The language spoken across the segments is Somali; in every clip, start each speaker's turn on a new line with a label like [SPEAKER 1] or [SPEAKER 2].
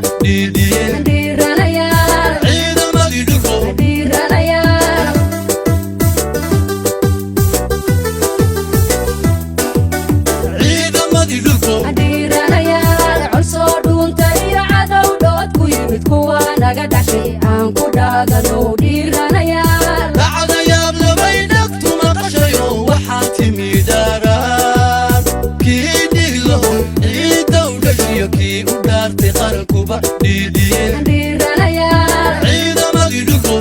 [SPEAKER 1] kuba dhiidhiyeen ciidamadii dhulko ciidamadii dhulko
[SPEAKER 2] cusoo dhuunta iyo cadow dhood ku yimid kuwa naga dhashay aan ku dhaadano dhiiranayaal
[SPEAKER 1] dhacdayaab labay dhagtu maqashayo waxaa timi daaraan kii dhiglaho ciidda u dhashiyo kii u dhaartay qarankuba dhiidhiyeen ciidamadii dhulko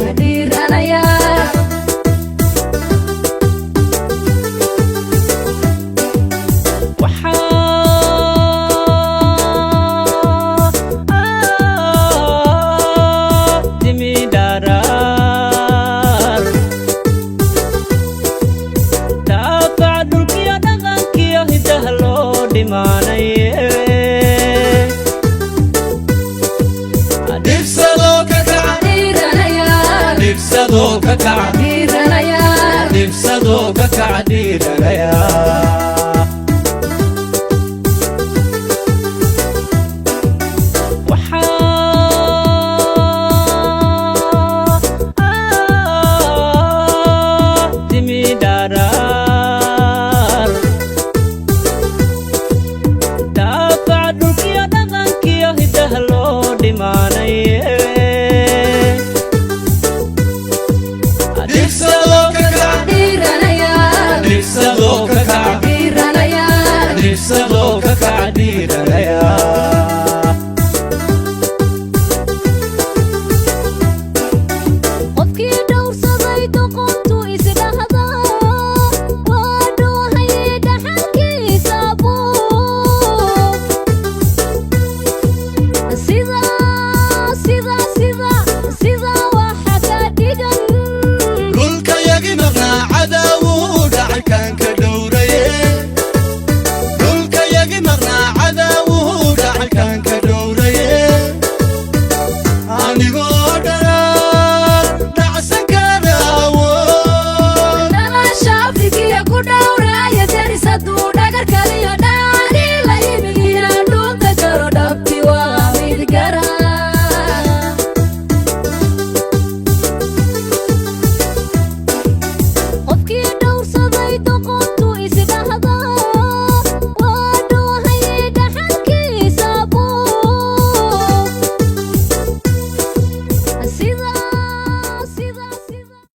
[SPEAKER 2] Nifsadoo ka kaca dhiiranaya